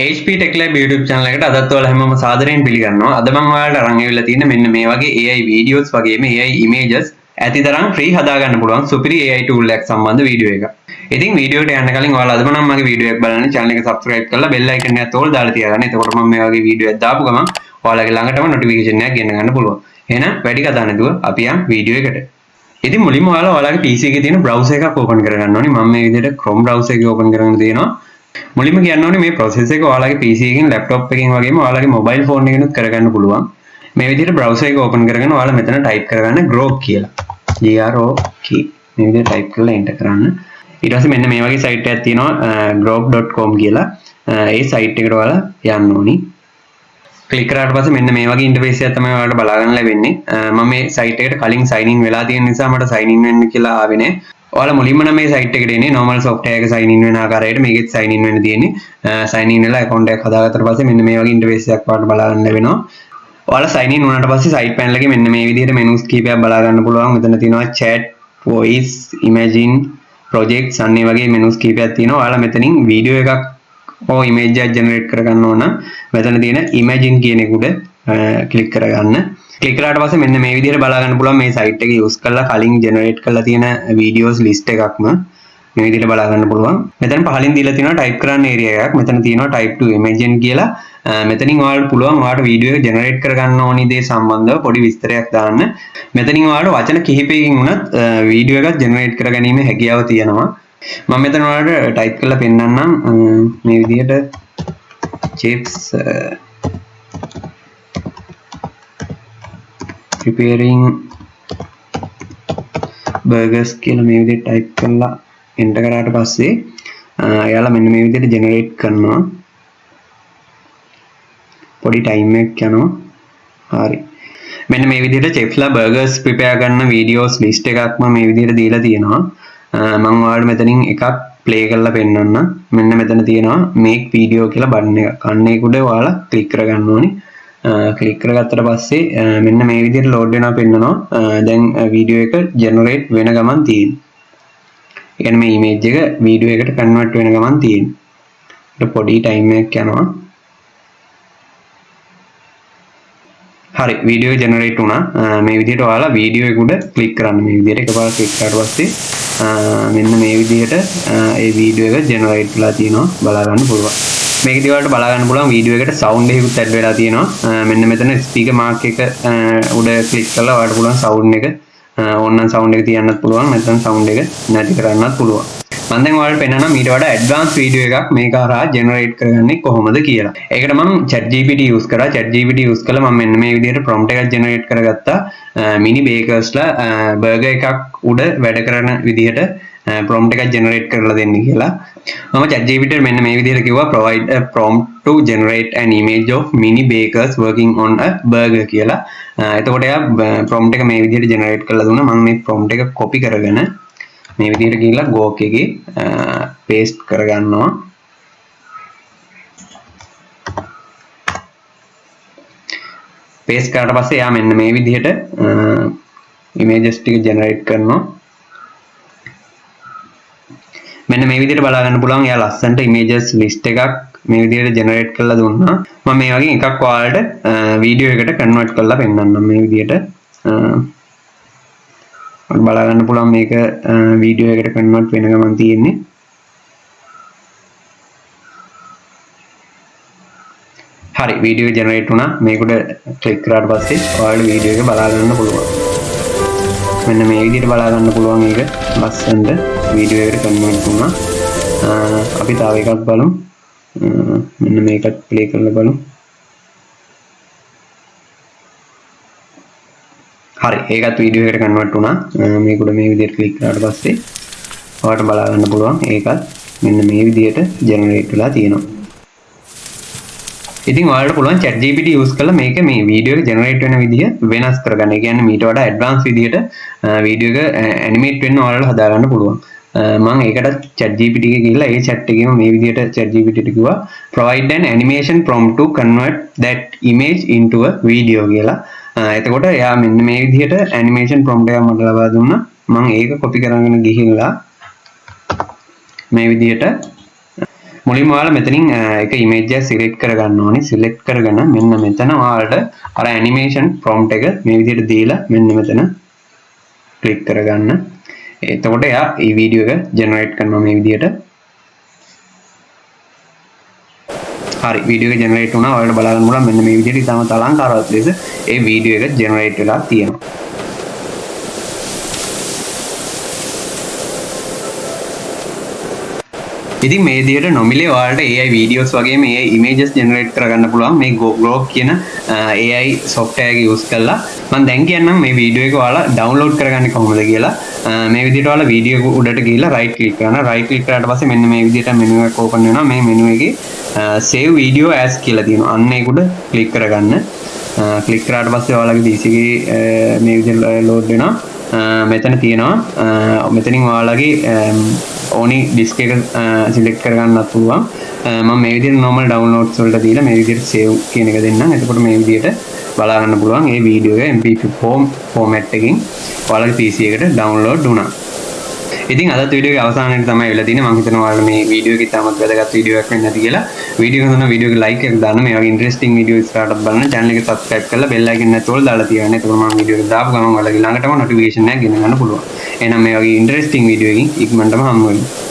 HP Tech Lab YouTube channel එකට අදත් ඔයාලා හැමෝම සාදරයෙන් පිළිගන්නවා. අද මම ඔයාලට අරන් ඇවිල්ලා තියෙන්නේ මෙන්න මේ වගේ AI videos වගේම AI images ඇතිතරම් free හදාගන්න පුළුවන් සුපිරි AI tool එකක් සම්බන්ධ වීඩියෝ එකක්. ඉතින් වීඩියෝ එකට යන්න කලින් ඔයාලා අදම නම් මගේ වීඩියෝ එක බලන්න channel එක subscribe කරලා bell icon එකත් ඕල් දාලා තියාගන්න. එතකොට මම මේ වගේ වීඩියෝ එකක් දාපු ගමන් ඔයාලගේ ළඟටම notification එකක් ගෙන්න ගන්න පුළුවන්. එහෙනම් වැඩි කතා නැතුව අපි යමු වීඩියෝ එකට. ඉතින් මුලින්ම ඔයාලගේ PC එකේ තියෙන browser එකක් open කරගන්න ඕනේ. මම මේ විදිහට Chrome browser එක open කරගෙන තියෙනවා. මුලින්ම කියන්න ඕනේ මේ process එක ඔයාලගේ PC එකකින් laptop එකකින් වගේම ඔයාලගේ mobile phone එකකිනුත් කරගන්න පුළුවන්. මේ විදිහට browser එක open කරගෙන ඔයාලා මෙතන type කරගන්න grok කියලා. GROK මේ විදිහට type කරලා enter කරන්න. ඊට පස්සේ මෙන්න මේ වගේ site එකක් තියෙනවා grok.com කියලා. ඒ site එකට ඔයාලා යන්න ඕනි. click කරාට පස්සේ මෙන්න මේ වගේ interface එකක් තමයි ඔයාලට බලා ගන්න ලැබෙන්නේ. මම මේ site එකට කලින් sign in වෙලා තියෙන නිසා මට sign in වෙන්න කියලා ආවේ නෑ. ඔයාලා මුලින්ම නම් මේ site එකට එන්නේ normal software එක sign in වෙන ආකාරයට මේකෙත් sign in වෙන්න තියෙන්නේ. sign in වෙලා account එකක් හදාගත්තට පස්සේ මෙන්න මේ වගේ interface එකක් ඔයාලට බලා ගන්න ලැබෙනවා. ඔයාලා sign in වුණාට පස්සේ site panel එකේ මෙන්න මේ විදිහට menus කීපයක් බලා ගන්න පුළුවන්. මෙතන තියෙනවා chat, voice, imagine, projects අන්න ඒ වගේ menus කීපයක් තියෙනවා. ඔයාලා මෙතනින් video එකක් ඕ image එකක් generate කරගන්න ඕන නම් මෙතන තියෙන imagine කියන එක උඩ click කරගන්න. click කරාට පස්සේ මෙන්න මේ විදිහට බලා ගන්න පුළුවන් මේ site එක use කරලා කලින් generate කරලා තියෙන videos list එකක්ම මේ විදිහට බලා ගන්න පුළුවන්. මෙතන පහලින් දීලා තියෙනවා type කරන්න area එකක්. මෙතන තියෙනවා type to imagine කියලා. මෙතනින් ඔයාලට පුළුවන් ඔයාලට video එක generate කරගන්න ඕනි දේ සම්බන්ධව පොඩි විස්තරයක් දාන්න. මෙතනින් ඔයාලට වචන කිහිපයකින් උනත් video එකක් generate කරගැනීමේ හැකියාව තියෙනවා. මම මෙතන ඔයාලට type කරලා පෙන්නන්නම් මේ විදිහට chips preparing burgers කියලා මේ විදිහට type කරලා enter කරාට පස්සේ එයාලා මෙන්න මේ විදිහට generate කරනවා. පොඩි time එකක් යනවා. හරි. මෙන්න මේ විදිහට chefla burgers prepare කරන videos list එකක්ම මේ විදිහට දීලා තියෙනවා. මම ඔයාලට මෙතනින් එකක් play කරලා පෙන්නන්න. මෙන්න මෙතන තියෙනවා make video කියලා button එකක්. අන්න ඒක උඩ ඔයාලා click කරගන්න ඕනේ. click කරගත්තට පස්සේ මෙන්න මේ විදිහට load වෙනවා පෙන්නනවා. දැන් video එක generate වෙන ගමන් තියෙනවා. ඒ කියන්නේ මේ image එක video එකට convert වෙන ගමන් තියෙනවා. ඒක පොඩි time එකක් යනවා. හරි video generate වුණා. මේ විදිහට ඔයාලා video එක උඩ click කරන්න. මේ විදිහට එකපාර click කරාට පස්සේ මෙන්න මේ විදිහට ඒ video එක generate වෙලා තියෙනවා බලා ගන්න පුළුවන්. මේකදී ඔයාලට බලා ගන්න පුළුවන් video එකට sound එකකුත් add වෙලා තියෙනවා. මෙන්න මෙතන speaker mark එක උඩ click කරලා ඔයාලට පුළුවන් sound එක ඕනනම් sound එක තියන්නත් පුළුවන් නැත්නම් sound එක නැති කරන්නත් පුළුවන්. මම දැන් ඔයාලට පෙන්නනවා ඊට වඩා advanced video එකක් මේක හරහා generate කරගන්නේ කොහොමද කියලා. ඒකට මම ChatGPT use කරා. ChatGPT use කළා මම මෙන්න මේ විදිහට prompt එකක් generate කරගත්තා. mini bakersලා burger එකක් උඩ වැඩ කරන විදිහට prompt එකක් generate කරලා දෙන්න කියලා. මම ChatGPT මෙන්න මේ විදිහට කිව්වා provide a prompt to generate an image of mini bakers working on a burger කියලා. එතකොට එයා prompt එක මේ විදිහට generate කරලා දුන්නා. මම මේ prompt එක copy කරගෙන මේ විදිහට ගිහිල්ලා Grok එකේ paste කරගන්නවා. paste කරාට පස්සේ එයා මෙන්න මේ විදිහට images ටික generate කරනවා. මෙන්න මේ විදිහට බලා ගන්න පුළුවන් එයා ලස්සනට images list එකක් මේ විදිහට generate කරලා දුන්නා. මම මේ වගේ එකක් ඔයාලට video එකට convert කරලා පෙන්නන්නම් මේ විදිහට. බලා ගන්න පුළුවන් මේක video එකට convert වෙන ගමන් තියෙන්නේ. හරි video generate වුණා. මේකට click කරාට පස්සේ ඔයාලට video එක බලා ගන්න පුළුවන්. මෙන්න මේ විදිහට බලා ගන්න පුළුවන් මේක ලස්සනට video එකට convert වුණා. අපි තව එකක් බලමු. මෙන්න මේකත් play කරලා බලමු. හරි ඒකත් video එකට convert වුණා. මේක උඩ මේ විදිහට click කරාට පස්සේ ඔයාලට බලා ගන්න පුළුවන් ඒකත් මෙන්න මේ විදිහට generate වෙලා තියෙනවා. ඉතින් ඔයාලට පුළුවන් ChatGPT use කරලා මේක මේ video එක generate වෙන විදිහ වෙනස් කරගන්න. ඒ කියන්නේ මීට වඩා advanced විදිහට video එක animate වෙන්න ඔයාලට හදා ගන්න පුළුවන්. මම ඒකට ChatGPT එකේ ගිහලා ඒ chat එකේම මේ විදිහට ChatGPT ට කිව්වා provide an animation prompt to convert that image into a video කියලා. එතකොට එයා මෙන්න මේ විදිහට animation prompt එකක් මට ලබා දුන්නා. මම ඒක copy කරගෙන ගිහිල්ලා මේ විදිහට මුලින්ම ඔයාලා මෙතනින් එක ඉමේජ් එකක් සිලෙක්ට් කරගන්න ඕනේ. සිලෙක්ට් කරගෙන මෙන්න මෙතන ඔයාලට අර ඇනිමේෂන් ප්‍රොම්ප්ට් එක මේ විදිහට දීලා මෙන්න මෙතන ක්ලික් කරගන්න. එතකොට එයා මේ වීඩියෝ එක ජෙනරේට් කරනවා මේ විදිහට. හරි වීඩියෝ එක ජෙනරේට් වුණා. ඔයාලට බලා ගන්න පුළුවන් මෙන්න මේ විදිහට ඉතාම අලංකාරවත් ලෙස ඒ වීඩියෝ එක ජෙනරේට් වෙලා තියෙනවා. ඉතින් මේ විදිහට නොමිලේ ඔයාලට AI videos වගේම AI images generate කරගන්න පුළුවන් මේ Grok කියන AI software එක use කරලා. මම දැන් කියන්නම් මේ වීඩියෝ එක ඔයාලා download කරගන්නේ කොහොමද කියලා. මේ විදිහට ඔයාලා වීඩියෝ එක උඩට ගිහිල්ලා right click කරනවා. right click කරාට පස්සේ මෙන්න මේ විදිහට menu එක open වෙනවා. මේ menu එකේ save video as කියලා තියෙනවා. අන්න ඒක උඩ click කරගන්න. click කරාට පස්සේ ඔයාලගේ PC එකේ මේ විදිහට load වෙනවා. මෙතන තියෙනවා මෙතනින් ඔයාලගේ ඕනි ඩිස්ක් එක සිලෙක්ට් කරගන්නත් පුළුවන්. මම මේ විදිහට normal downloads වලට දීලා මේ විදිහට save කියන එක දෙන්නම්. එතකොට මේ විදිහට බලා ගන්න පුළුවන් මේ වීඩියෝ එක MP4 format එකකින් ඔයාලගේ PC එකට download වුණා. ඉතින් අදත් වීඩියෝ එකේ අවසානයේ තමයි වෙලා තියෙන්නේ. මම හිතනවා ඔයාලා මේ වීඩියෝ එක ඉතාමත් වැදගත් වීඩියෝ එකක් වෙන්න ඇති කියලා. වීඩියෝ එක හොඳ වීඩියෝ එක like එකක් දාන්න. මේ වගේ interesting වීඩියෝ ඉස්සරහට බලන්න channel එක subscribe කරලා bell icon නැතුවල දාලා තියන්න. එතකොට මම වීඩියෝ එක දාපු ගමන් ඔයාලගේ ළඟටම notification එකක් ගෙන ගන්න පුළුවන්. එහෙනම් මේ වගේ interesting වීඩියෝ එකකින් ඉක්මනටම හමු වෙමු.